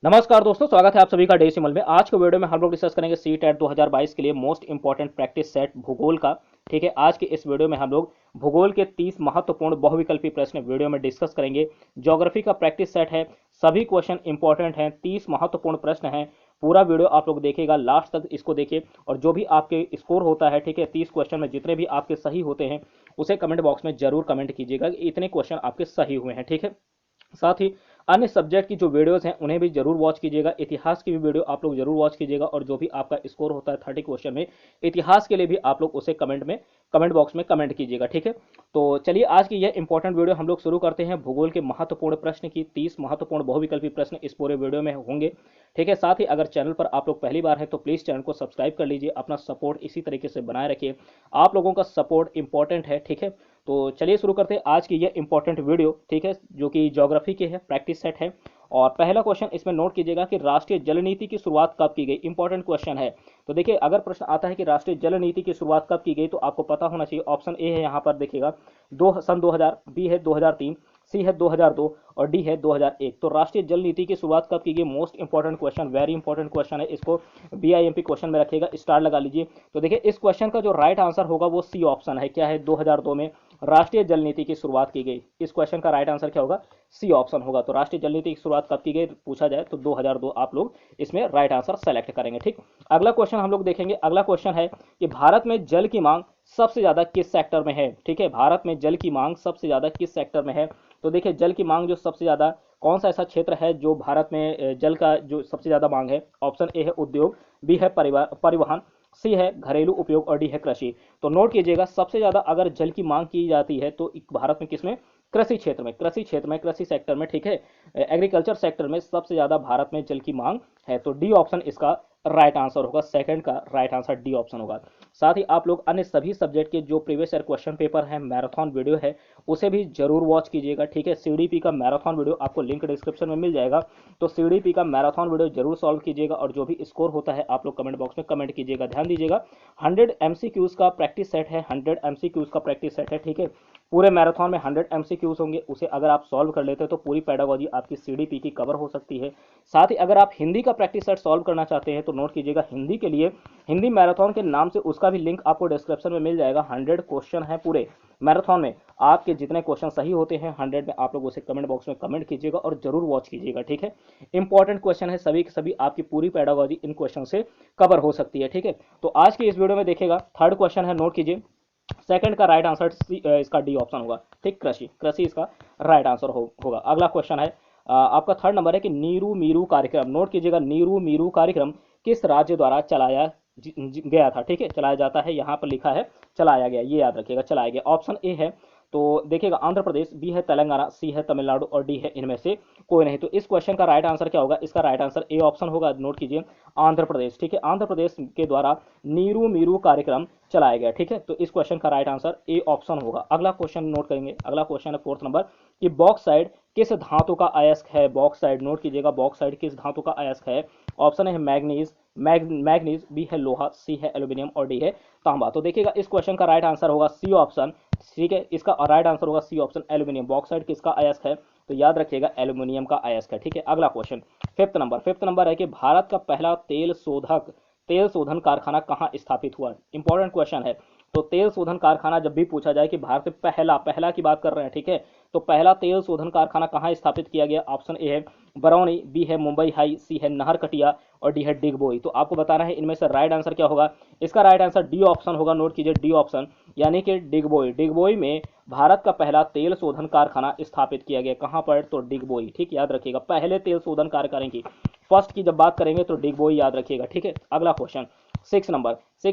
नमस्कार दोस्तों, स्वागत है आप सभी का डेसिमल में। आज के वीडियो में हम लोग डिस्कस करेंगे सी टेट 2022 के लिए मोस्ट इंपॉर्टेंट प्रैक्टिस सेट भूगोल का। ठीक है, आज के इस वीडियो में हम लोग भूगोल के 30 महत्वपूर्ण बहुविकल्पी प्रश्न वीडियो में डिस्कस करेंगे। ज्योग्राफी का प्रैक्टिस सेट है, सभी क्वेश्चन इंपॉर्टेंट हैं, 30 महत्वपूर्ण प्रश्न हैं। पूरा वीडियो आप लोग देखिएगा, लास्ट तक इसको देखिए और जो भी आपके स्कोर होता है, ठीक है, 30 क्वेश्चन में जितने भी आपके सही होते हैं उसे कमेंट बॉक्स में जरूर कमेंट कीजिएगा कि इतने क्वेश्चन आपके सही हुए हैं। ठीक है, साथ ही अन्य सब्जेक्ट की जो वीडियोस हैं उन्हें भी जरूर वॉच कीजिएगा। इतिहास की भी वीडियो आप लोग जरूर वॉच कीजिएगा और जो भी आपका स्कोर होता है 30 क्वेश्चन में इतिहास के लिए भी आप लोग उसे कमेंट बॉक्स में कमेंट कीजिएगा। ठीक है, तो चलिए आज की यह इंपॉर्टेंट वीडियो हम लोग शुरू करते हैं। भूगोल के महत्वपूर्ण प्रश्न की 30 महत्वपूर्ण बहुविकल्पी प्रश्न इस पूरे वीडियो में होंगे। ठीक है, साथ ही अगर चैनल पर आप लोग पहली बार है तो प्लीज़ चैनल को सब्सक्राइब कर लीजिए, अपना सपोर्ट इसी तरीके से बनाए रखिए, आप लोगों का सपोर्ट इंपॉर्टेंट है। ठीक है, तो चलिए शुरू करते हैं आज की ये इंपॉर्टेंट वीडियो। ठीक है, जो कि ज्योग्राफी के है, प्रैक्टिस सेट है। और पहला क्वेश्चन इसमें नोट कीजिएगा कि राष्ट्रीय जल नीति की शुरुआत कब की गई। इंपॉर्टेंट क्वेश्चन है। तो देखिए, अगर प्रश्न आता है कि राष्ट्रीय जल नीति की शुरुआत कब की गई तो आपको पता होना चाहिए। ऑप्शन ए है यहाँ पर देखिएगा, सन 2000, बी है 2003, सी है 2002 और डी है 2001। तो राष्ट्रीय जल नीति की शुरुआत कब की गई, most important question, very important question है। इसको बीआईएमपी क्वेश्चन में रखिएगा, स्टार लगा लीजिए। तो देखिए, इस क्वेश्चन का जो राइट आंसर होगा वो सी ऑप्शन है। क्या है, 2002 में राष्ट्रीय जल नीति की शुरुआत की गई। इस क्वेश्चन का राइट आंसर क्या होगा, सी ऑप्शन होगा। तो राष्ट्रीय जल नीति की शुरुआत कब की गई पूछा जाए तो 2002 आप लोग इसमें राइट आंसर सेलेक्ट करेंगे। ठीक, अगला क्वेश्चन हम लोग देखेंगे। अगला क्वेश्चन है कि भारत में जल की मांग सबसे ज्यादा किस सेक्टर में है। ठीक है, भारत में जल की मांग सबसे ज्यादा किस सेक्टर में है। तो देखिए, जल की मांग जो सबसे ज्यादा, कौन सा ऐसा क्षेत्र है जो भारत में जल का जो सबसे ज्यादा मांग है। ऑप्शन ए है उद्योग, बी है परिवहन, सी है घरेलू उपयोग और डी है कृषि। तो नोट कीजिएगा, सबसे ज्यादा अगर जल की मांग की जाती है तो भारत में किसमें, कृषि क्षेत्र में, कृषि क्षेत्र में, कृषि सेक्टर में। ठीक है, एग्रीकल्चर सेक्टर में सबसे ज्यादा भारत में जल की मांग है। तो डी ऑप्शन इसका राइट आंसर होगा, सेकंड का राइट आंसर डी ऑप्शन होगा। साथ ही आप लोग अन्य सभी सब्जेक्ट के जो प्रीवियस ईयर क्वेश्चन पेपर है, मैराथन वीडियो है, उसे भी जरूर वॉच कीजिएगा। ठीक है, सीडीपी का मैराथन वीडियो आपको लिंक डिस्क्रिप्शन में मिल जाएगा, तो सीडीपी का मैराथन वीडियो जरूर सॉल्व कीजिएगा और जो भी स्कोर होता है आप लोग कमेंट बॉक्स में कमेंट कीजिएगा। ध्यान दीजिएगा, 100 एमसीक्यूज का प्रैक्टिस सेट है, 100 एमसीक्यूज का प्रैक्टिस सेट है। ठीक है, पूरे मैराथन में 100 एमसीक्यूज होंगे, उसे अगर आप सॉल्व कर लेते हैं तो पूरी पैडागोजी आपकी सीडीपी की कवर हो सकती है। साथ ही अगर आप हिंदी का प्रैक्टिस सेट सॉल्व करना चाहते हैं तो नोट कीजिएगा, हिंदी के लिए हिंदी मैराथन के नाम से उसका भी लिंक आपको डिस्क्रिप्शन में मिल जाएगा। 100 क्वेश्चन है पूरे मैराथन में, आपके जितने क्वेश्चन सही होते हैं 100 में आप लोग उसे कमेंट बॉक्स में कमेंट कीजिएगा और जरूर वॉच कीजिएगा। ठीक है, इंपॉर्टेंट क्वेश्चन है, सभी के सभी आपकी पूरी पैडागोजी इन क्वेश्चन से कवर हो सकती है। ठीक है, तो आज की इस वीडियो में देखिएगा, थर्ड क्वेश्चन है, नोट कीजिए, सेकंड का राइट आंसर इसका डी ऑप्शन होगा। ठीक, कृषि, कृषि इसका राइट आंसर होगा। अगला क्वेश्चन है आपका थर्ड नंबर है कि नीरू मीरू कार्यक्रम, नोट कीजिएगा, नीरू मीरू कार्यक्रम किस राज्य द्वारा चलाया गया था। ठीक है, चलाया जाता है, यहाँ पर लिखा है चलाया गया, ये याद रखिएगा, चलाया गया। ऑप्शन ए है तो देखिएगा आंध्र प्रदेश, बी है तेलंगाना, सी है तमिलनाडु और डी है इनमें से कोई नहीं। तो इस क्वेश्चन का राइट आंसर क्या होगा, इसका राइट आंसर ए ऑप्शन होगा। नोट कीजिए, आंध्र प्रदेश। ठीक है, आंध्र प्रदेश के द्वारा नीरू मीरू कार्यक्रम चलाया गया। ठीक है, तो इस क्वेश्चन का राइट आंसर ए ऑप्शन होगा। अगला क्वेश्चन नोट करेंगे, अगला क्वेश्चन है फोर्थ नंबर कि बॉक्साइड किस धातु का अयस्क है। बॉक्साइड, नोट कीजिएगा, बॉक्साइड किस धातु का अयस्क है। ऑप्शन है मैग्नीज, मैग्नीज, बी है लोहा, सी है एल्यूमिनियम और डी है तांबा। तो देखिएगा, इस क्वेश्चन का राइट आंसर होगा सी ऑप्शन। ठीक है, इसका राइट आंसर होगा सी ऑप्शन, एल्यूमिनियम। बॉक्साइड किसका अयस्क है, तो याद रखिएगा एल्यूमिनियम का अयस्क है। ठीक है, अगला क्वेश्चन फिफ्थ नंबर है कि भारत का पहला तेल शोधन कारखाना कहाँ स्थापित हुआ। इंपॉर्टेंट क्वेश्चन है। तो तेल शोधन कारखाना जब भी पूछा जाए कि भारत में पहला पहला की बात कर रहे हैं, ठीक है, तो पहला तेल शोधन कारखाना कहाँ स्थापित किया गया। ऑप्शन ए है बरौनी, बी है मुंबई हाई, सी है नहरकटिया और डी है डिगबोई। तो आपको बताना है इनमें से राइट आंसर क्या होगा। इसका राइट आंसर डी ऑप्शन होगा। नोट कीजिए, डी ऑप्शन, यानी कि डिगबोई। डिगबोई में भारत का पहला तेल शोधन कारखाना स्थापित किया गया। कहां पर, तो डिगबोई। ठीक, याद रखिएगा, पहले तेल शोधन कारखाने की फर्स्ट की जब बात करेंगे तो डिगबोई याद रखिएगा। ठीक है, अगला क्वेश्चन सिक्स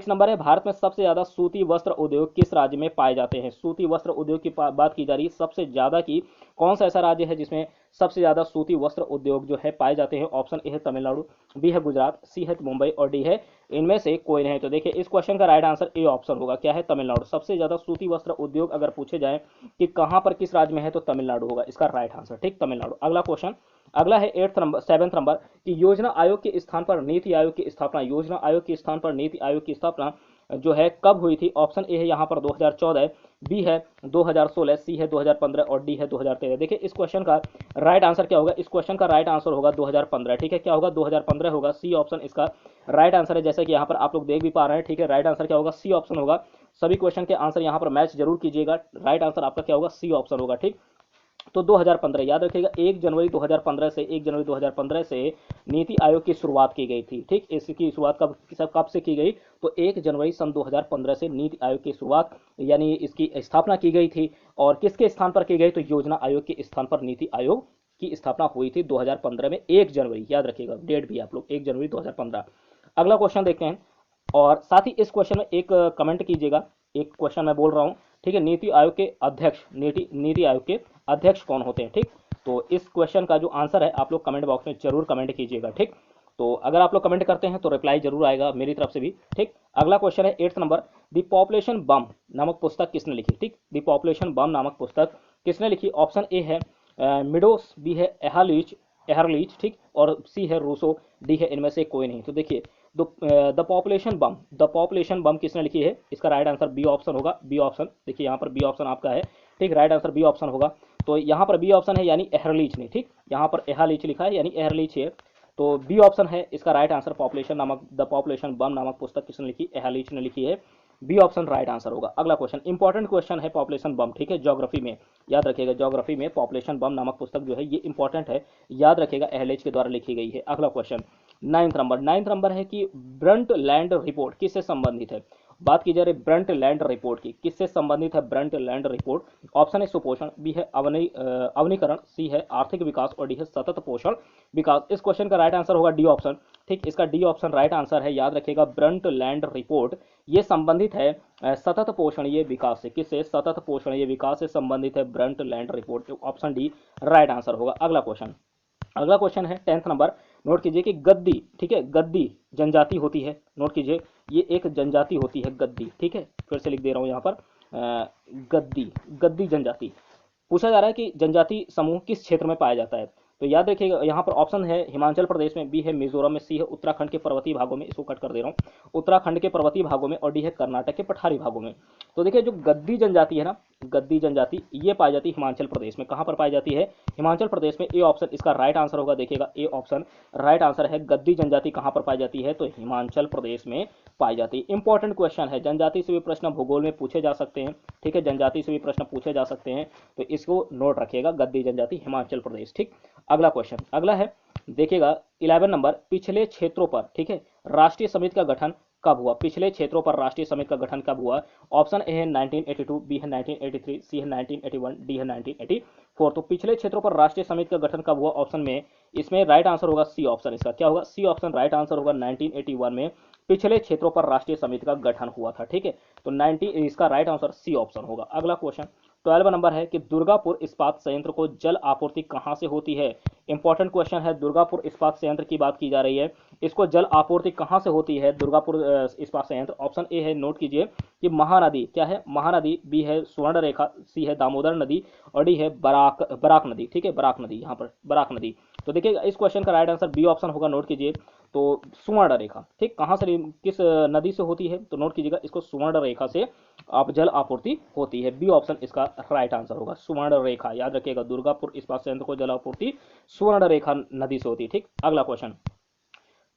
नंबर है, भारत में सबसे ज्यादा सूती वस्त्र उद्योग किस राज्य में पाए जाते हैं। सूती वस्त्र उद्योग की बात की जा रही है, सबसे ज्यादा की कौन सा ऐसा राज्य है जिसमें सबसे ज्यादा सूती वस्त्र उद्योग जो है पाए जाते हैं। ऑप्शन ए है तमिलनाडु, बी है गुजरात, सी है मुंबई और डी है इनमें से कोई नहीं। तो देखिए, इस क्वेश्चन का राइट आंसर ए ऑप्शन होगा। क्या है, तमिलनाडु। सबसे ज्यादा सूती वस्त्र उद्योग अगर पूछे जाए कि कहां पर किस राज्य में है तो तमिलनाडु होगा इसका राइट आंसर। ठीक, तमिलनाडु। अगला क्वेश्चन, अगला है सेवेंथ नंबर कि योजना आयोग के स्थान पर नीति आयोग की स्थापना। योजना आयोग के स्थान पर नीति आयोग की स्थापना जो है कब हुई थी? ऑप्शन ए है यहाँ पर 2014, बी है 2016, सी है 2015 और डी है 2013। देखिए इस क्वेश्चन का राइट आंसर क्या होगा? इस क्वेश्चन का राइट आंसर होगा 2015। ठीक है, क्या होगा? 2015 होगा। सी ऑप्शन इसका राइट आंसर है, जैसे कि यहाँ पर आप लोग देख भी पा रहे हैं। ठीक है, राइट आंसर क्या होगा? सी ऑप्शन होगा। सभी क्वेश्चन के आंसर यहाँ पर मैच जरूर कीजिएगा। राइट आंसर आपका क्या होगा? सी ऑप्शन होगा। ठीक, तो 2015 याद रखिएगा, 1 जनवरी 2015 से 1 जनवरी 2015 से नीति आयोग की शुरुआत की गई थी। ठीक, इसकी शुरुआत कब से की गई? तो 1 जनवरी सन 2015 से नीति आयोग की शुरुआत यानी इसकी स्थापना की गई थी। और किसके स्थान पर की गई? तो योजना आयोग के स्थान पर नीति आयोग की स्थापना हुई थी 2015 में 1 जनवरी। याद रखिएगा डेट भी आप लोग, 1 जनवरी 2015। अगला क्वेश्चन देखते हैं, और साथ ही इस क्वेश्चन में एक कमेंट कीजिएगा। एक क्वेश्चन मैं बोल रहा हूँ, ठीक है, नीति आयोग के अध्यक्ष, नीति आयोग के अध्यक्ष कौन होते हैं? ठीक, तो इस क्वेश्चन का जो आंसर है आप लोग कमेंट बॉक्स में जरूर कमेंट कीजिएगा। ठीक, तो अगर आप लोग कमेंट करते हैं तो रिप्लाई जरूर आएगा मेरी तरफ से भी। ठीक, अगला क्वेश्चन है 8th नंबर, द पॉपुलेशन बम नामक पुस्तक किसने लिखी? ठीक, द पॉपुलेशन बम नामक पुस्तक किसने लिखी? ऑप्शन ए है मिडोस, बी है एहरलीच, ठीक, और सी है रूसो, डी है इनमें से कोई नहीं। तो देखिए द पॉपुलेशन बम किसने लिखी है? इसका राइट आंसर बी ऑप्शन होगा। बी ऑप्शन देखिए यहाँ पर बी ऑप्शन आपका है। ठीक, राइट आंसर बी ऑप्शन होगा। तो यहाँ पर बी ऑप्शन है यानी एहरलीच ने। ठीक, यहाँ पर एहरलीच लिखा है यानी एहरलीच है, तो बी ऑप्शन है इसका राइट आंसर। द पॉपुलेशन बम नामक पुस्तक किसने लिखी? एहरलीच ने लिखी है। बी ऑप्शन राइट आंसर होगा। अगला क्वेश्चन इंपॉर्टेंट क्वेश्चन है, पॉपुलेशन बम। ठीक है, ज्योग्राफी में याद रखिएगा, ज्योग्राफी में पॉपुलेशन बम नामक पुस्तक जो है ये इंपॉर्टेंट है, याद रखिएगा, एहरलीच के द्वारा लिखी गई है। अगला क्वेश्चन 9th नंबर है कि ब्रंट लैंड रिपोर्ट किससे संबंधित है? बात की जा रही ब्रंट लैंड रिपोर्ट की, किससे संबंधित है ब्रंट लैंड रिपोर्ट? ऑप्शन है सुपोषण, बी है अवनीकरण, सी है आर्थिक विकास और डी है सतत पोषण विकास। इस क्वेश्चन का राइट आंसर होगा डी ऑप्शन। ठीक, इसका डी ऑप्शन राइट आंसर है। याद रखिएगा ब्रंट लैंड रिपोर्ट ये संबंधित है सतत पोषणीय विकास से। किससे? सतत पोषणीय विकास से संबंधित है Brunt land report. Option D right answer होगा। अगला क्वेश्चन है 10th नंबर, नोट कीजिए कि गद्दी, ठीक है, गद्दी जनजाति होती है। नोट कीजिए ये एक जनजाति होती है गद्दी। ठीक है, फिर से लिख दे रहा हूं यहाँ पर गद्दी जनजाति। पूछा जा रहा है कि जनजाति समूह किस क्षेत्र में पाया जाता है? तो याद रखिएगा यहाँ पर ऑप्शन है हिमाचल प्रदेश में, बी है मिजोरम में, सी है उत्तराखंड के पर्वतीय भागों में, इसको कट कर दे रहा हूँ, उत्तराखंड के पर्वतीय भागों में, और डी है कर्नाटक के पठारी भागों में। तो देखिए जो गद्दी जनजाति है ना, गद्दी जनजाति ये पाई जाती है हिमाचल प्रदेश में। कहाँ पर पाई जाती है? हिमाचल प्रदेश में। ए ऑप्शन इसका राइट आंसर होगा। देखिएगा ए ऑप्शन राइट आंसर है। गद्दी जनजाति कहाँ पर पाई जाती है? तो हिमाचल प्रदेश में पाई जाती है। इंपॉर्टेंट क्वेश्चन है, जनजाति से भी प्रश्न भूगोल में पूछे जा सकते हैं। ठीक है, जनजाति से भी प्रश्न पूछे जा सकते हैं, तो इसको नोट रखिएगा, गद्दी जनजाति हिमाचल प्रदेश। ठीक, अगला क्वेश्चन अगला है, देखिएगा 11 नंबर, पिछले क्षेत्रों पर, ठीक है, राष्ट्रीय समिति का गठन कब हुआ? पिछले क्षेत्रों पर राष्ट्रीय समिति का गठन कब हुआ? ऑप्शन ए है 1982, बी है 1983, सी है 1981, डी है 1984। तो पिछले क्षेत्रों पर राष्ट्रीय समिति का गठन कब हुआ? ऑप्शन में इसमें राइट आंसर होगा सी ऑप्शन। इसका क्या होगा? सी ऑप्शन राइट आंसर होगा। 1981 में पिछले क्षेत्रों पर राष्ट्रीय समिति का गठन हुआ था। ठीक है, तो 90 इसका राइट आंसर सी ऑप्शन होगा। अगला क्वेश्चन 12 नंबर है कि दुर्गापुर इस्पात संयंत्र को जल आपूर्ति कहां से होती है? इंपॉर्टेंट क्वेश्चन है, दुर्गापुर इस्पात संयंत्र की बात की जा रही है, इसको जल आपूर्ति कहां से होती है दुर्गापुर इस्पात संयंत्र? ऑप्शन ए है, नोट कीजिए कि महानदी, क्या है? महानदी, बी है स्वर्ण रेखा, सी है दामोदर नदी और डी है बराक नदी। ठीक है, बराक नदी, यहाँ पर बराक नदी। तो देखिए इस क्वेश्चन का राइट आंसर बी ऑप्शन होगा। नोट कीजिए, तो सुवर्ण रेखा, ठीक, कहां से किस नदी से होती है? तो नोट कीजिएगा इसको सुवर्ण रेखा से आप जल आपूर्ति होती है। बी ऑप्शन इसका राइट आंसर होगा, सुवर्ण रेखा। याद रखिएगा दुर्गापुर इस्पात संयंत्र को जल आपूर्ति सुवर्ण रेखा नदी से होती है। ठीक, अगला क्वेश्चन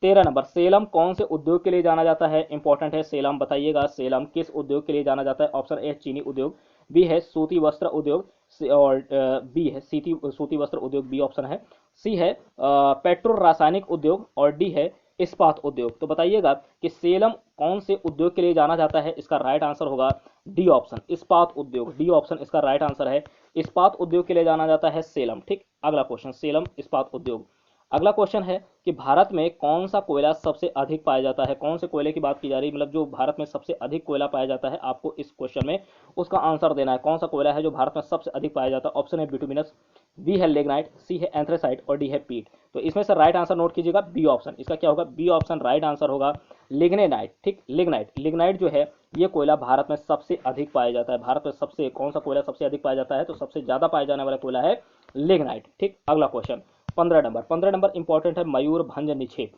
13 नंबर, सेलम कौन से उद्योग के लिए जाना जाता है? इंपॉर्टेंट है, सेलम बताइएगा, सेलम किस उद्योग के लिए जाना जाता है? ऑप्शन ए चीनी उद्योग, बी है सूती वस्त्र उद्योग, और बी है सूती वस्त्र उद्योग, बी ऑप्शन है, सी है पेट्रो रासायनिक उद्योग और डी है इस्पात उद्योग। तो बताइएगा कि सेलम कौन से उद्योग के लिए जाना जाता है? इसका राइट आंसर होगा डी ऑप्शन, इस्पात उद्योग। डी ऑप्शन इसका राइट आंसर है, इस्पात उद्योग के लिए जाना जाता है सेलम। ठीक, अगला क्वेश्चन सेलम इस्पात उद्योग। अगला क्वेश्चन है कि भारत में कौन सा कोयला सबसे अधिक पाया जाता है? कौन से कोयले की बात की जा रही है, मतलब जो भारत में सबसे अधिक कोयला पाया जाता है, आपको इस क्वेश्चन में उसका आंसर देना है। कौन सा कोयला है जो भारत में सबसे अधिक पाया जाता है? ऑप्शन है बिटुमिनस, बी है लिग्नाइट, सी है एंथ्रेसाइट और डी है पीट। तो इसमें से राइट आंसर नोट कीजिएगा बी ऑप्शन। इसका क्या होगा? बी ऑप्शन राइट आंसर होगा लिग्नेनाइट। ठीक, लिग्नाइट जो है ये कोयला भारत में सबसे अधिक पाया जाता है। भारत में सबसे कौन सा कोयला सबसे अधिक पाया जाता है? तो सबसे ज्यादा पाया जाने वाला कोयला है लिग्नाइट। ठीक, अगला क्वेश्चन 15 नंबर इंपॉर्टेंट है, मयूरभंज निक्षेप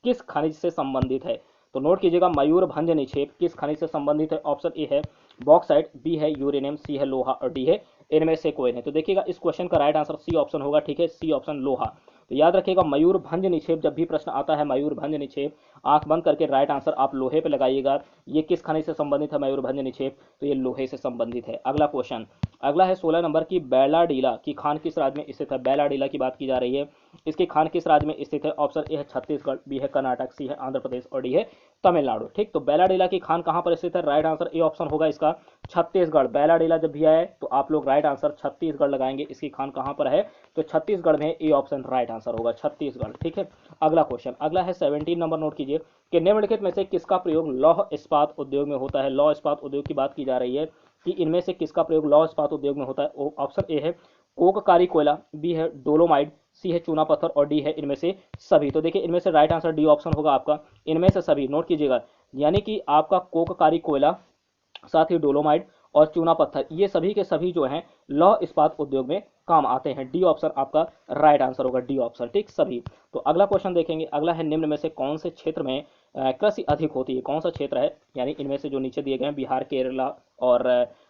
किस खनिज से संबंधित है? तो नोट कीजिएगा मयूरभंज निक्षेप किस खनिज से संबंधित है। ऑप्शन ए है बॉक्साइट, बी है यूरेनियम, सी है लोहा और डी है इनमें से कोई नहीं। तो देखिएगा इस क्वेश्चन का राइट आंसर सी ऑप्शन होगा, ठीक है, सी ऑप्शन लोहा। तो याद रखिएगा मयूरभंज निक्षेप, जब भी प्रश्न आता है मयूरभंज निक्षेप, आंख बंद करके राइट आंसर आप लोहे पे लगाइएगा। ये किस खनिज से संबंधित है मयूरभंज निक्षेप, तो ये लोहे से संबंधित है। अगला क्वेश्चन, अगला है 16 नंबर की बैलाडीला की खान किस राज्य में स्थित है। बैलाडीला की बात की जा रही है, इसकी खान किस राज्य में स्थित है। ऑप्शन ए है छत्तीसगढ़, बी है कर्नाटक, सी है आंध्र प्रदेश और डी है तमिलनाडु। ठीक, तो बैलाडीला की खान कहां पर स्थित है। राइट आंसर ए ऑप्शन होगा इसका छत्तीसगढ़। बैलाडीला जब भी आए तो आप लोग राइट आंसर छत्तीसगढ़ लगाएंगे। इसकी खान कहां पर है, तो छत्तीसगढ़ में ए ऑप्शन राइट आंसर होगा, छत्तीसगढ़। ठीक है, अगला क्वेश्चन, अगला है 17 नंबर, नोट कीजिए कि निम्नलिखित में से किसका प्रयोग लौह इस्पात उद्योग में होता है। लौह इस्पात उद्योग की बात की जा रही है कि इनमें से किसका प्रयोग लौह इस्पात उद्योग में होता है। ऑप्शन ए है कोककारी कोयला, बी है डोलोमाइट, सी है चूना पत्थर और डी है इनमें से सभी। तो देखिए इनमें से राइट आंसर डी ऑप्शन होगा आपका, इनमें से सभी। नोट कीजिएगा, यानी कि आपका कोककारी कोयला, साथ ही डोलोमाइट और चूना पत्थर, ये सभी के सभी जो हैं लौह इस्पात उद्योग में काम आते हैं। डी ऑप्शन आपका राइट आंसर होगा, डी ऑप्शन। ठीक, सभी। तो अगला क्वेश्चन देखेंगे, अगला है निम्न में से कौन से क्षेत्र में कृषि अधिक होती है। कौन सा क्षेत्र है, यानी इनमें से जो नीचे दिए गए हैं बिहार, केरला और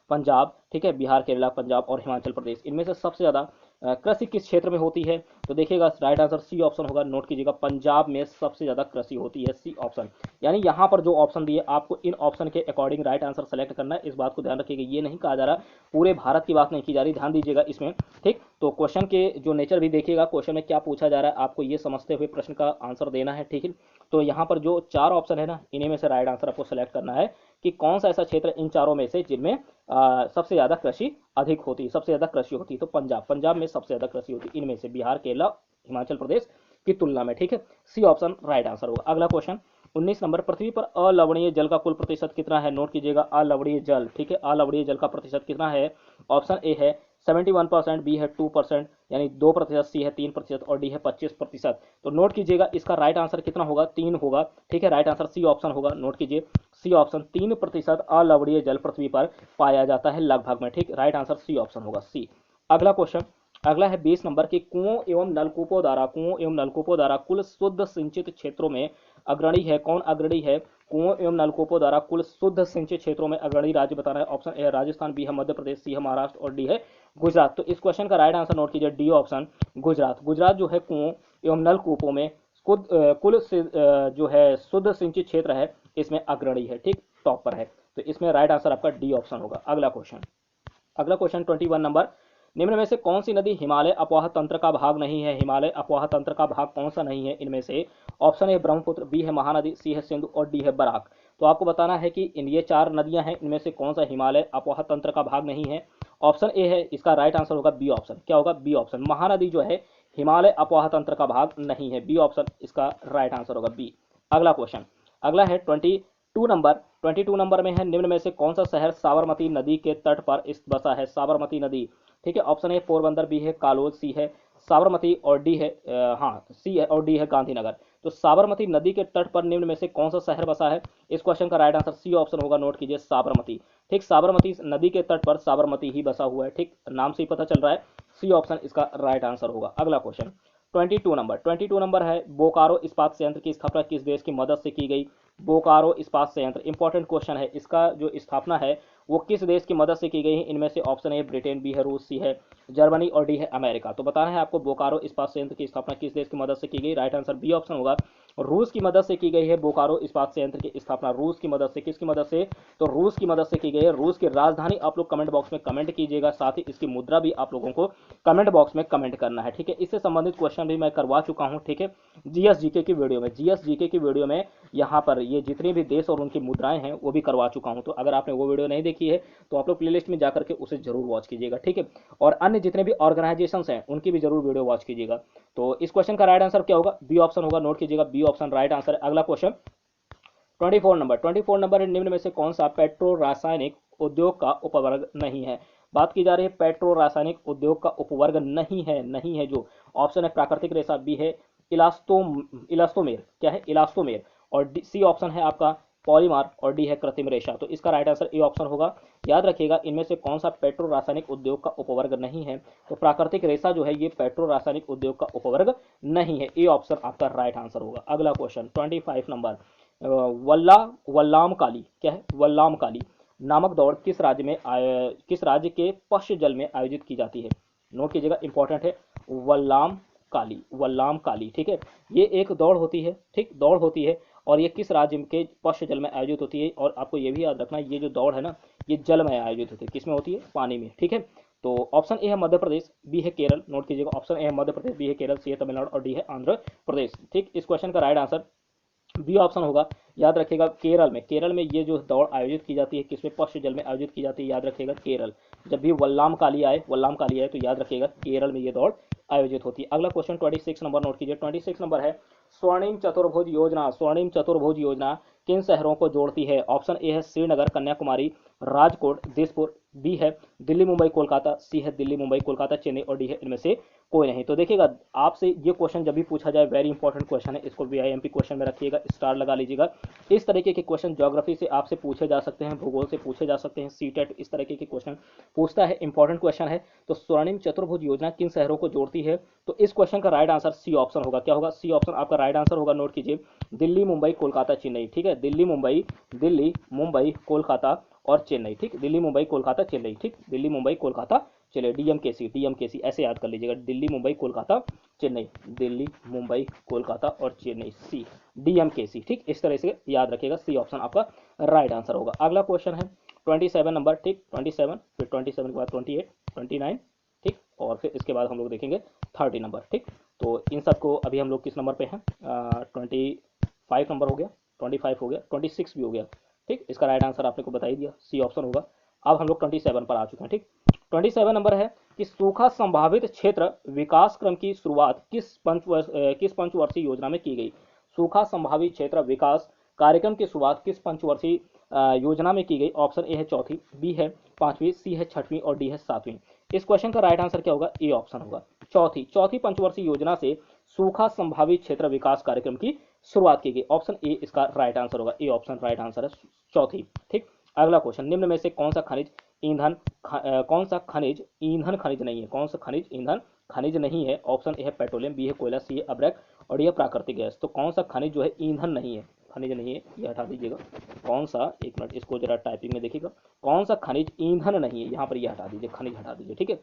पंजाब। ठीक है, बिहार, केरला, पंजाब और हिमाचल प्रदेश, इनमें से सबसे ज्यादा कृषि किस क्षेत्र में होती है। तो देखिएगा राइट आंसर सी ऑप्शन होगा। नोट कीजिएगा पंजाब में सबसे ज्यादा कृषि होती है, सी ऑप्शन। यानी यहाँ पर जो ऑप्शन दिए आपको इन ऑप्शन के अकॉर्डिंग राइट आंसर सेलेक्ट करना है। इस बात को ध्यान रखिएगा, ये नहीं कहा जा रहा पूरे भारत की बात नहीं की जा रही, ध्यान दीजिएगा इसमें। ठीक, तो क्वेश्चन के जो नेचर भी देखिएगा, क्वेश्चन में क्या पूछा जा रहा है आपको ये समझते हुए प्रश्न का आंसर देना है। ठीक है, तो यहाँ पर जो 4 ऑप्शन है ना, इन्हीं में से राइट आंसर आपको सेलेक्ट करना है कि कौन सा ऐसा क्षेत्र इन चारों में से जिनमें सबसे ज्यादा कृषि अधिक होती है, सबसे ज्यादा कृषि होती है। तो पंजाब, पंजाब में सबसे ज्यादा कृषि होती है इनमें से, बिहार, केरला, हिमाचल प्रदेश की तुलना में। ठीक है, सी ऑप्शन राइट आंसर होगा। अगला क्वेश्चन 19 नंबर, पृथ्वी पर अलवणीय जल का कुल प्रतिशत कितना है। नोट कीजिएगा अलवणीय जल। ठीक है, अलवणीय जल का प्रतिशत कितना है। ऑप्शन ए है 71%, बी है 2% यानी 2%, सी है 3% और डी है 25%। तो नोट कीजिएगा इसका राइट आंसर कितना होगा, 3 होगा। ठीक है, राइट आंसर सी ऑप्शन होगा। नोट कीजिए सी ऑप्शन, 3% अलवणीय जल पृथ्वी पर पाया जाता है लगभग में। ठीक, राइट आंसर सी ऑप्शन होगा, सी। अगला क्वेश्चन, अगला है 20 नंबर की कुओं एवं नलकूपों द्वारा कुल शुद्ध सिंचित क्षेत्रों में अग्रणी है। कौन अग्रणी है कुओं एवं नलकूपों द्वारा कुल शुद्ध सिंचित क्षेत्रों में अग्रणी राज्य बताना है। ऑप्शन ए राजस्थान, बी है मध्य प्रदेश, सी है महाराष्ट्र और डी है गुजरात। तो इस क्वेश्चन का राइट आंसर नोट कीजिए डी ऑप्शन गुजरात। गुजरात जो है कुओं एवं नलकूपों में कुल जो है शुद्ध सिंचित क्षेत्र है इसमें अग्रणी है। ठीक, टॉप पर है। तो इसमें राइट आंसर आपका डी ऑप्शन होगा। अगला क्वेश्चन, अगला क्वेश्चन 21 नंबर, निम्न में से कौन सी नदी हिमालय अपवाह तंत्र का भाग नहीं है। हिमालय अपवाह तंत्र का भाग कौन सा नहीं है इनमें से। ऑप्शन ए ब्रह्मपुत्र, बी है महानदी, सी है सिंधु और डी है बराक। तो आपको बताना है कि ये 4 नदियां हैं, इनमें से कौन सा हिमालय अपवाह तंत्र का भाग नहीं है। ऑप्शन ए है इसका राइट आंसर होगा बी ऑप्शन। क्या होगा, बी ऑप्शन। महानदी जो है हिमालय अपवाह तंत्र का भाग नहीं है, बी ऑप्शन इसका राइट आंसर होगा, बी। अगला क्वेश्चन, अगला है 22 नंबर में है निम्न में से कौन सा शहर साबरमती नदी के तट पर बसा है। साबरमती नदी। ठीक है, ऑप्शन ए पोरबंदर, बी है कालोल, सी है साबरमती और डी है सी है और डी है गांधीनगर। तो साबरमती नदी के तट पर निम्न में से कौन सा शहर बसा है। इस क्वेश्चन का राइट आंसर सी ऑप्शन होगा। नोट कीजिए साबरमती। ठीक, साबरमती नदी के तट पर साबरमती ही बसा हुआ है। ठीक, नाम से ही पता चल रहा है, सी ऑप्शन इसका राइट आंसर होगा। अगला क्वेश्चन 22 नंबर है बोकारो इस्पात संयंत्र की स्थापना किस देश की मदद से की गई। बोकारो इस्पात संयंत्र इंपॉर्टेंट क्वेश्चन है, इसका जो स्थापना है वो किस देश की मदद से की गई है। इनमें से ऑप्शन ए ब्रिटेन, बी है रूस, सी है जर्मनी और डी है अमेरिका। तो बताना है आपको बोकारो इस्पात संयंत्र की स्थापना किस देश की मदद से की गई। राइट आंसर बी ऑप्शन होगा, रूस की मदद से की गई है। बोकारो इस्पात संयंत्र की स्थापना रूस की मदद से, किसकी मदद से, तो रूस की मदद से की गई है। रूस की राजधानी आप लोग कमेंट बॉक्स में कमेंट कीजिएगा, साथ ही इसकी मुद्रा भी आप लोगों को कमेंट बॉक्स में कमेंट करना है। ठीक है, इससे संबंधित क्वेश्चन भी मैं करवा चुका हूं। ठीक है, जीएस जीके की वीडियो में, यहाँ पर ये जितनी भी देश और उनकी मुद्राएं हैं वो भी करवा चुका हूं। तो अगर आपने वो वीडियो नहीं देखी है तो आप लोग प्लेलिस्ट में जाकर के उसे जरूर वॉच कीजिएगा। ठीक है, और अन्य जितने भी ऑर्गेनाइजेशन हैं उनकी भी जरूर वीडियो वॉच कीजिएगा। तो इस क्वेश्चन का राइट आंसर क्या होगा, बी ऑप्शन होगा। नोट कीजिएगा बी ऑप्शन राइट आंसर है। अगला क्वेश्चन 24 नंबर, निम्न में से कौन सा पेट्रो रासायनिक उद्योग का उपवर्ग नहीं है। बात की जा रही है पेट्रो रासायनिक उद्योग का उपवर्ग नहीं है जो ऑप्शन है प्राकृतिक रेशा, बी है इलास्टोमेर, क्या है इलास्टोमेर, और सी ऑप्शन है आपका पॉलीमर और डी है कृत्रिम रेशा। तो इसका राइट आंसर ए ऑप्शन होगा। याद रखिएगा इनमें से कौन सा पेट्रो रासायनिक उद्योग का उपवर्ग नहीं है। तो प्राकृतिक रेशा जो है ये पेट्रो रासायनिक उद्योग का उपवर्ग नहीं है, ए ऑप्शन आपका राइट आंसर होगा। अगला क्वेश्चन 25 नंबर, वल्लाम काली, क्या है, वल्लाम काली नामक दौड़ किस राज्य में किस राज्य के पश्चिम जल में आयोजित की जाती है? नोट कीजिएगा, इंपॉर्टेंट है, वल्लाम काली, वल्लाम काली, ठीक है। ये एक दौड़ होती है, ठीक, दौड़ होती है, और ये किस राज्य के पश्चिम जल में आयोजित होती है? और आपको ये भी याद रखना, ये जो दौड़ है ना, ये जल में आयोजित होती है, किसमें होती है? पानी में, ठीक है। तो ऑप्शन ए है मध्य प्रदेश, बी है केरल, नोट कीजिएगा, ऑप्शन ए है मध्य प्रदेश, बी है केरल, सी है तमिलनाडु और डी है आंध्र प्रदेश, ठीक। इस क्वेश्चन का राइट आंसर बी ऑप्शन होगा। याद रखिएगा, केरल में ये जो दौड़ आयोजित की जाती है, किसमें? पश्चिम जल में आयोजित की जाती है, याद रखिएगा केरल। जब भी वल्लाम काली आए तो याद रखिएगा केरल में ये दौड़ आयोजित होती है। अगला क्वेश्चन 26 नंबर नोट कीजिए, 26 नंबर है, स्वर्णिम चतुर्भुज योजना, स्वर्णिम चतुर्भुज योजना किन शहरों को जोड़ती है? ऑप्शन ए है श्रीनगर, कन्याकुमारी, राजकोट, दिसपुर, बी है दिल्ली मुंबई कोलकाता, सी है दिल्ली मुंबई कोलकाता चेन्नई और डी है इनमें से कोई नहीं। तो देखिएगा, आपसे ये क्वेश्चन जब भी पूछा जाए, वेरी इंपॉर्टेंट क्वेश्चन है, इसको वीआईएमपी क्वेश्चन में रखिएगा, स्टार लगा लीजिएगा। इस तरीके के क्वेश्चन ज्योग्राफी से आपसे पूछे जा सकते हैं, भूगोल से पूछे जा सकते हैं, सीटेट इस तरीके के क्वेश्चन पूछता है, इंपॉर्टेंट क्वेश्चन है। तो स्वर्णिम चतुर्भुज योजना किन शहरों को जोड़ती है? तो इस क्वेश्चन का राइट आंसर सी ऑप्शन होगा। क्या होगा? सी ऑप्शन आपका राइट आंसर होगा। नोट कीजिए, दिल्ली मुंबई कोलकाता चेन्नई, ठीक है, दिल्ली मुंबई कोलकाता और चेन्नई, ठीक, दिल्ली मुंबई कोलकाता चेन्नई, ठीक, दिल्ली मुंबई कोलकाता चेन्नई, डीएमकेसी ऐसे याद कर लीजिएगा, दिल्ली मुंबई कोलकाता चेन्नई, दिल्ली मुंबई कोलकाता और चेन्नई, सी डीएमकेसी, ठीक, इस तरह से याद रखिएगा, सी ऑप्शन आपका राइट आंसर होगा। अगला क्वेश्चन है 27 नंबर, ठीक, 27, फिर 27 के बाद 28, 29, ठीक, और फिर इसके बाद हम लोग देखेंगे 30 नंबर, ठीक। तो इन सबको अभी हम लोग किस नंबर पे हैं? 25 नंबर हो गया, 25 हो गया, 26 भी हो गया, ठीक। इसका राइट आंसर आपने को बता ही दिया, सी ऑप्शन होगा। अब हम लोग 27 पर आ चुके हैं, ठीक। 27 नंबर है कि सूखा संभावित क्षेत्र विकास क्रम की शुरुआत किस पंचवर्षीय योजना में की गई? सूखा संभावित क्षेत्र विकास कार्यक्रम की शुरुआत किस पंचवर्षीय योजना में की गई? ऑप्शन ए है चौथी, बी है पांचवी, सी है छठवीं और डी है सातवीं। इस क्वेश्चन का राइट आंसर क्या होगा? ए ऑप्शन होगा, चौथी पंचवर्षीय योजना से सूखा संभावित क्षेत्र विकास कार्यक्रम की शुरुआत की गई। ऑप्शन ए इसका राइट आंसर होगा, ए ऑप्शन राइट आंसर है, चौथी, ठीक। अगला क्वेश्चन, निम्न में से कौन सा खनिज ईंधन खनिज नहीं है? कौन सा खनिज ईंधन खनिज नहीं है? ऑप्शन ए है पेट्रोलियम, बी है कोयला, सी है अब्रक और डी है प्राकृतिक गैस। तो कौन सा खनिज जो है ईंधन नहीं है, खनिज नहीं है, ये हटा दीजिएगा। कौन सा, एक मिनट इसको जरा टाइपिंग में देखिएगा, कौन सा खनिज ईंधन नहीं है, यहाँ पर ये हटा दीजिए, खनिज हटा दीजिए, ठीक है।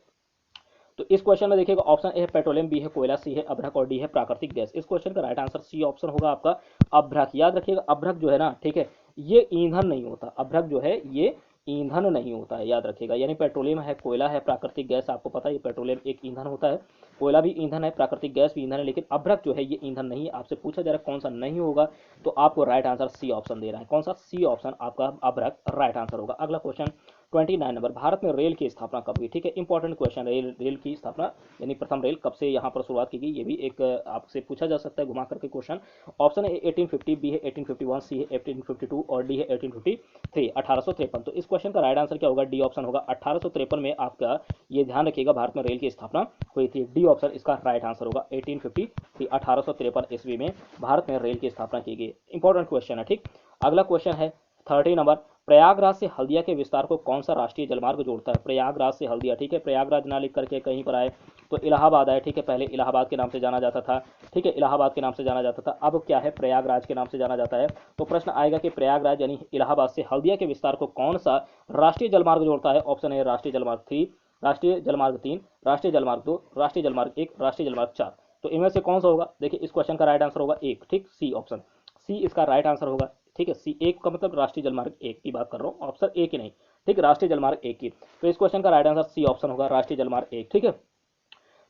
तो इस क्वेश्चन में देखिएगा, ऑप्शन ए है पेट्रोलियम, बी है कोयला, सी है अभ्रक और डी है प्राकृतिक गैस। इस क्वेश्चन का राइट आंसर सी ऑप्शन होगा आपका, अभ्रक। याद रखिएगा, अभ्रक जो है ना, ठीक है, ये ईंधन नहीं होता, अभ्रक जो है ये ईंधन नहीं होता है, याद रखिएगा। यानी पेट्रोलियम है, कोयला है, प्राकृतिक गैस, आपको पता है पेट्रोलियम एक ईंधन होता है, कोयला भी ईंधन है, प्राकृतिक गैस भी ईंधन है, लेकिन अभ्रक जो है ये ईंधन नहीं है। आपसे पूछा जा रहा है कौन सा नहीं होगा, तो आपको राइट आंसर सी ऑप्शन दे रहा है। कौन सा? सी ऑप्शन आपका अभ्रक राइट आंसर होगा। अगला क्वेश्चन 29 नंबर, भारत में रेल की स्थापना कब हुई? ठीक है, इंपॉर्टेंट क्वेश्चन, रेल की स्थापना यानी प्रथम रेल कब से यहाँ पर शुरुआत की गई, ये भी एक आपसे पूछा जा सकता है घुमा करके क्वेश्चन। ऑप्शन है 1850, बी है 1851, सी है 1852 और डी है 1853, 1853। तो इस क्वेश्चन का राइट आंसर क्या होगा? डी ऑप्शन होगा, 1853 में आपका ये ध्यान रखिएगा भारत में रेल की स्थापना हुई थी। डी ऑप्शन इसका राइट आंसर होगा, 1853, 1853 ईस्वी में भारत में रेल की स्थापना की गई। इंपॉर्टेंट क्वेश्चन है, ठीक। अगला क्वेश्चन है 30 नंबर, प्रयागराज से हल्दिया के विस्तार को कौन सा राष्ट्रीय जलमार्ग जोड़ता है? प्रयागराज से हल्दिया, ठीक है, प्रयागराज ना लिख करके कहीं पर आए तो इलाहाबाद आए, ठीक है, पहले इलाहाबाद के नाम से जाना जाता था, ठीक है, इलाहाबाद के नाम से जाना जाता था, अब क्या है, प्रयागराज के नाम से जाना जाता है। तो प्रश्न आएगा कि प्रयागराज यानी इलाहाबाद से हल्दिया के विस्तार को कौन सा राष्ट्रीय जलमार्ग जोड़ता है? ऑप्शन है राष्ट्रीय जलमार्ग 3, राष्ट्रीय जलमार्ग 3, राष्ट्रीय जलमार्ग 2, राष्ट्रीय जलमार्ग 1, राष्ट्रीय जलमार्ग 4। तो इनमें से कौन सा होगा? देखिए इस क्वेश्चन का राइट आंसर होगा 1, ठीक, सी ऑप्शन, सी इसका राइट आंसर होगा, ठीक है। सी, एक का मतलब राष्ट्रीय जलमार्ग 1 की बात कर रहा हूँ, ऑप्शन ए की नहीं, ठीक, राष्ट्रीय जलमार्ग 1 की। तो इस क्वेश्चन का राइट आंसर सी ऑप्शन होगा, राष्ट्रीय जलमार्ग 1, ठीक है।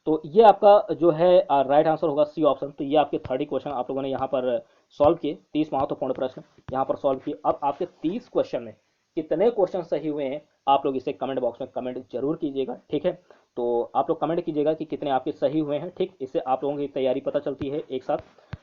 तो ये आपका जो है राइट आंसर होगा सी ऑप्शन। तो ये आपके 30 क्वेश्चन आप लोगों ने यहाँ पर सॉल्व किए, 30 महत्वपूर्ण प्रश्न यहाँ पर सॉल्व किए। अब आपके 30 क्वेश्चन में कितने क्वेश्चन सही हुए हैं आप लोग इसे कमेंट बॉक्स में कमेंट जरूर कीजिएगा, ठीक है। तो आप लोग कमेंट कीजिएगा कि कितने आपके सही हुए हैं, ठीक, इससे आप लोगों की तैयारी पता चलती है एक साथ।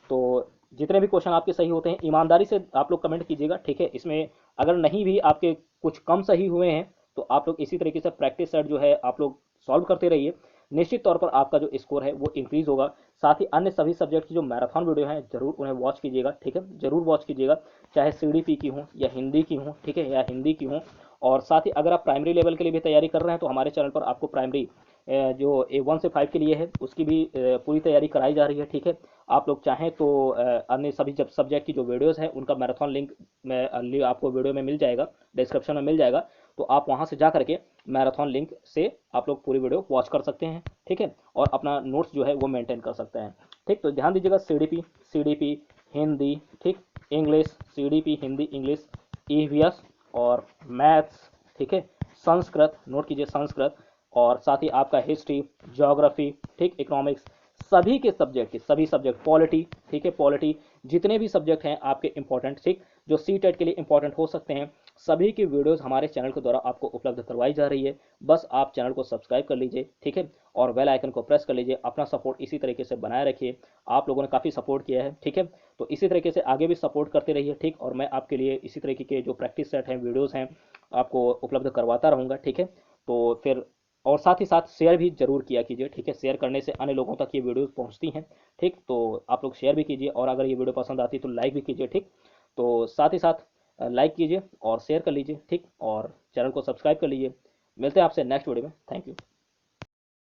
तो जितने भी क्वेश्चन आपके सही होते हैं ईमानदारी से आप लोग कमेंट कीजिएगा, ठीक है। इसमें अगर नहीं भी आपके कुछ कम सही हुए हैं तो आप लोग इसी तरीके से प्रैक्टिस सेट जो है आप लोग सॉल्व करते रहिए, निश्चित तौर पर आपका जो स्कोर है वो इंक्रीज होगा। साथ ही अन्य सभी सब्जेक्ट की जो मैराथन वीडियो हैं जरूर उन्हें वॉच कीजिएगा, ठीक है, जरूर वॉच कीजिएगा, चाहे सीडीपी की हो या हिंदी की हो, ठीक है, या हिंदी की हो। और साथ ही अगर आप प्राइमरी लेवल के लिए भी तैयारी कर रहे हैं तो हमारे चैनल पर आपको प्राइमरी जो A1 से 5 के लिए है उसकी भी पूरी तैयारी कराई जा रही है। ठीक है, आप लोग चाहें तो अन्य सभी जब सब्जेक्ट की जो वीडियोस हैं उनका मैराथन लिंक में आपको वीडियो में मिल जाएगा, डिस्क्रिप्शन में मिल जाएगा, तो आप वहां से जा करके मैराथन लिंक से आप लोग पूरी वीडियो वॉच कर सकते हैं। ठीक है, और अपना नोट्स जो है वो मेंटेन कर सकते हैं। ठीक, तो ध्यान दीजिएगा, सीडीपी हिंदी, ठीक, English, CDP Hindi English, EVS और मैथ्स, ठीक है, संस्कृत, नोट कीजिए संस्कृत, और साथ ही आपका हिस्ट्री, ज्योग्राफी, ठीक, इकोनॉमिक्स, सभी के सब्जेक्ट के सभी सब्जेक्ट, पॉलिटी, ठीक है, पॉलिटी, जितने भी सब्जेक्ट हैं आपके इंपॉर्टेंट, ठीक, जो सी टेट के लिए इंपॉर्टेंट हो सकते हैं, सभी की वीडियोस हमारे चैनल के द्वारा आपको उपलब्ध करवाई जा रही है। बस आप चैनल को सब्सक्राइब कर लीजिए, ठीक है, और बेल आइकन को प्रेस कर लीजिए। अपना सपोर्ट इसी तरीके से बनाए रखिए, आप लोगों ने काफ़ी सपोर्ट किया है। ठीक है, तो इसी तरीके से आगे भी सपोर्ट करते रहिए। ठीक, और मैं आपके लिए इसी तरीके के जो प्रैक्टिस सेट हैं, वीडियोज़ हैं, आपको उपलब्ध करवाता रहूँगा। ठीक है, तो फिर और साथ ही साथ शेयर भी जरूर किया कीजिए। ठीक है, शेयर करने से अन्य लोगों तक ये वीडियोस पहुंचती हैं। ठीक, तो आप लोग शेयर भी कीजिए, और अगर ये वीडियो पसंद आती है तो लाइक भी कीजिए। ठीक, तो साथ ही साथ लाइक कीजिए और शेयर कर लीजिए। ठीक, और चैनल को सब्सक्राइब कर लीजिए। मिलते हैं आपसे नेक्स्ट वीडियो में। Thank you.